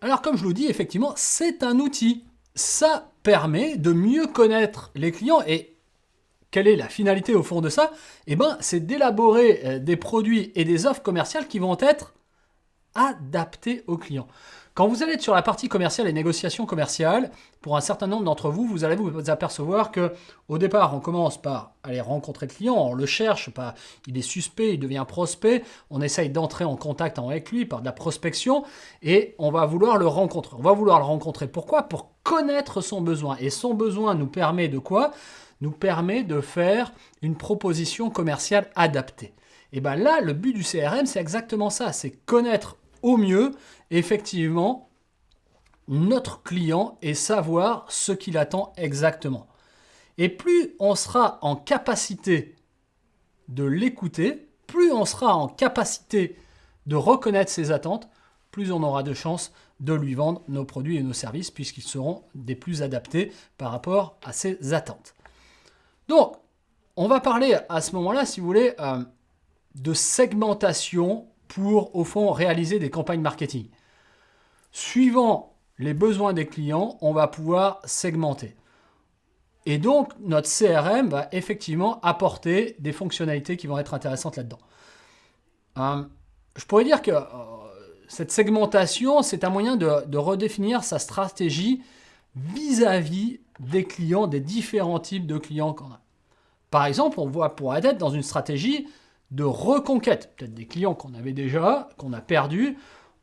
Alors comme je vous le dis, effectivement, c'est un outil. Ça permet de mieux connaître les clients et quelle est la finalité au fond de ça? Eh ben, c'est d'élaborer des produits et des offres commerciales qui vont être adaptées aux clients. Quand vous allez être sur la partie commerciale et négociation commerciale, pour un certain nombre d'entre vous, vous allez vous apercevoir que au départ, on commence par aller rencontrer le client, on le cherche, pas, il est suspect, il devient prospect, on essaye d'entrer en contact avec lui par de la prospection et on va vouloir le rencontrer. On va vouloir le rencontrer. Pourquoi? Pour connaître son besoin. Et son besoin nous permet de quoi? Nous permet de faire une proposition commerciale adaptée. Et bien là, le but du CRM, c'est exactement ça, c'est connaître au mieux, effectivement, notre client et savoir ce qu'il attend exactement. Et plus on sera en capacité de l'écouter, plus on sera en capacité de reconnaître ses attentes, plus on aura de chances de lui vendre nos produits et nos services puisqu'ils seront des plus adaptés par rapport à ses attentes. Donc, on va parler à ce moment-là, si vous voulez, de segmentation pour, au fond, réaliser des campagnes marketing. Suivant les besoins des clients, on va pouvoir segmenter. Et donc, notre CRM va effectivement apporter des fonctionnalités qui vont être intéressantes là-dedans. Je pourrais dire que cette segmentation, c'est un moyen de redéfinir sa stratégie vis-à-vis des clients, des différents types de clients qu'on a. Par exemple, on pourrait être dans une stratégie de reconquête, peut-être des clients qu'on avait déjà, qu'on a perdus.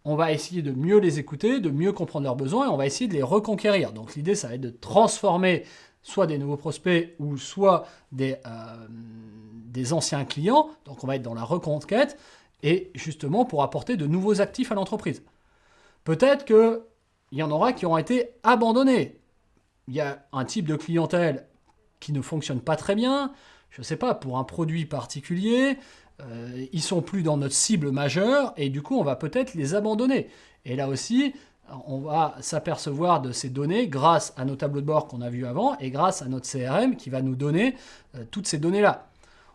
On va essayer de mieux les écouter, de mieux comprendre leurs besoins et on va essayer de les reconquérir. Donc l'idée, ça va être de transformer soit des nouveaux prospects ou soit des anciens clients. Donc on va être dans la reconquête et justement pour apporter de nouveaux actifs à l'entreprise. Peut-être qu'il y en aura qui auront été abandonnés. Il y a un type de clientèle qui ne fonctionne pas très bien, je ne sais pas, pour un produit particulier, ils ne sont plus dans notre cible majeure et du coup on va peut-être les abandonner. Et là aussi, on va s'apercevoir de ces données grâce à nos tableaux de bord qu'on a vus avant et grâce à notre CRM qui va nous donner toutes ces données-là.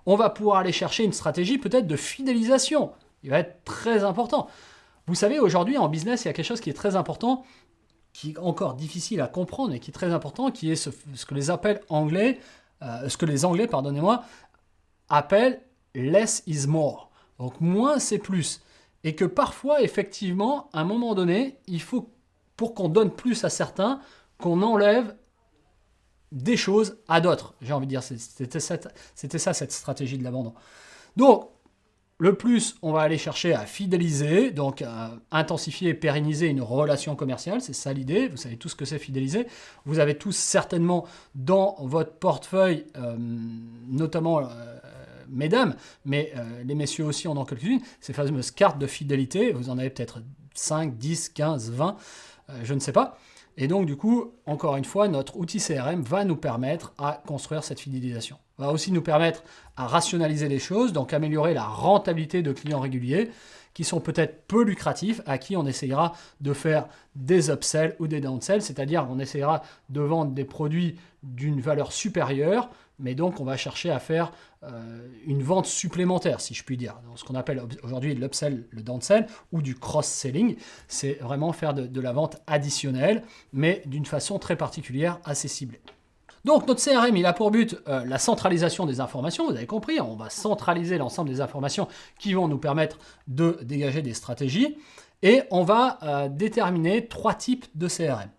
On va pouvoir aller chercher une stratégie peut-être de fidélisation. Il va être très important. Vous savez, aujourd'hui en business, il y a quelque chose qui est très important, qui est encore difficile à comprendre et qui est très important, qui est ce que les Anglais, pardonnez-moi, appellent less is more. Donc moins c'est plus. Et que parfois, effectivement, à un moment donné, il faut, pour qu'on donne plus à certains, qu'on enlève des choses à d'autres. J'ai envie de dire, c'était ça cette stratégie de l'abandon. Donc, le plus, on va aller chercher à fidéliser, donc à intensifier et pérenniser une relation commerciale, c'est ça l'idée, vous savez tout ce que c'est fidéliser. Vous avez tous certainement dans votre portefeuille, notamment mesdames, mais les messieurs aussi en ont quelques-unes, ces fameuses cartes de fidélité, vous en avez peut-être 5, 10, 15, 20, je ne sais pas. Et donc, du coup, encore une fois, notre outil CRM va nous permettre à construire cette fidélisation. Va aussi nous permettre à rationaliser les choses, donc améliorer la rentabilité de clients réguliers qui sont peut-être peu lucratifs, à qui on essayera de faire des upsells ou des downsells, c'est-à-dire qu'on essayera de vendre des produits d'une valeur supérieure, mais donc on va chercher à faire une vente supplémentaire, si je puis dire. Donc, ce qu'on appelle aujourd'hui l'upsell, le downsell ou du cross-selling, c'est vraiment faire de la vente additionnelle, mais d'une façon très particulière, assez ciblée. Donc notre CRM, il a pour but la centralisation des informations, vous avez compris, on va centraliser l'ensemble des informations qui vont nous permettre de dégager des stratégies et on va déterminer 3 types de CRM.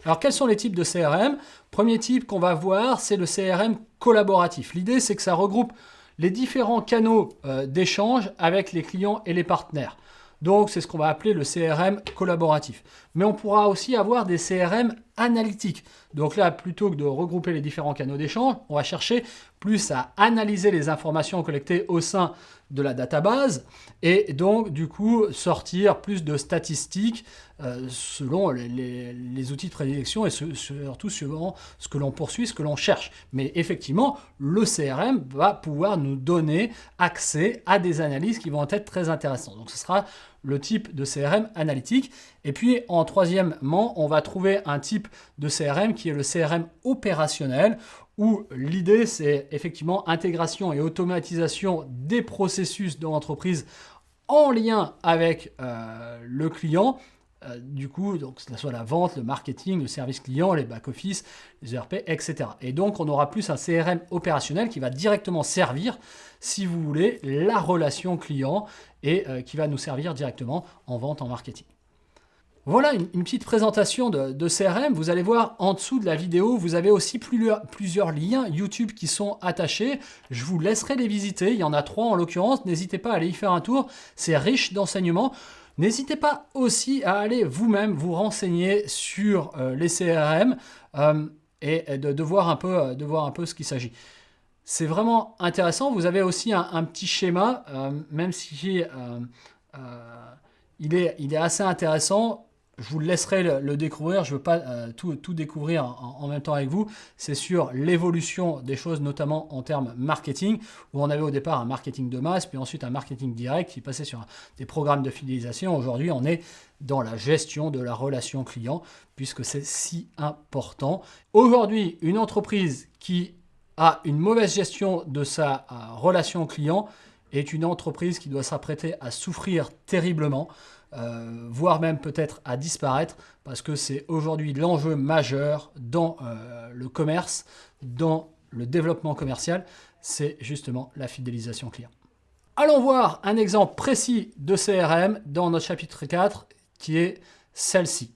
Alors quels sont les types de CRM? Premier type qu'on va voir, c'est le CRM collaboratif. L'idée, c'est que ça regroupe les différents canaux d'échange avec les clients et les partenaires. Donc, c'est ce qu'on va appeler le CRM collaboratif. Mais on pourra aussi avoir des CRM analytiques. Donc là, plutôt que de regrouper les différents canaux d'échange, on va chercher plus à analyser les informations collectées au sein de la database et donc, du coup, sortir plus de statistiques selon les outils de prédilection et surtout selon ce que l'on poursuit, ce que l'on cherche. Mais effectivement, le CRM va pouvoir nous donner accès à des analyses qui vont être très intéressantes. Donc, ce sera le type de CRM analytique. Et puis, en troisièmement, on va trouver un type de CRM qui est le CRM opérationnel, où l'idée, c'est effectivement intégration et automatisation des processus de l'entreprise en lien avec le client du coup, donc, que ce soit la vente, le marketing, le service client, les back-office, les ERP, etc. Et donc, on aura plus un CRM opérationnel qui va directement servir, si vous voulez, la relation client et qui va nous servir directement en vente, en marketing. Voilà une petite présentation de CRM. Vous allez voir en dessous de la vidéo, vous avez aussi plusieurs liens YouTube qui sont attachés. Je vous laisserai les visiter. Il y en a 3 en l'occurrence. N'hésitez pas à aller y faire un tour. C'est riche d'enseignements. N'hésitez pas aussi à aller vous-même vous renseigner sur les CRM et de voir un peu ce qu'il s'agit. C'est vraiment intéressant. Vous avez aussi un petit schéma, même si il est assez intéressant. Je vous laisserai le découvrir, je ne veux pas tout découvrir en même temps avec vous. C'est sur l'évolution des choses, notamment en termes marketing, où on avait au départ un marketing de masse, puis ensuite un marketing direct qui passait sur des programmes de fidélisation. Aujourd'hui, on est dans la gestion de la relation client, puisque c'est si important. Aujourd'hui, une entreprise qui a une mauvaise gestion de sa relation client est une entreprise qui doit s'apprêter à souffrir terriblement. Voire même peut-être à disparaître, parce que c'est aujourd'hui l'enjeu majeur dans le commerce, dans le développement commercial, c'est justement la fidélisation client. Allons voir un exemple précis de CRM dans notre chapitre 4 qui est celle-ci.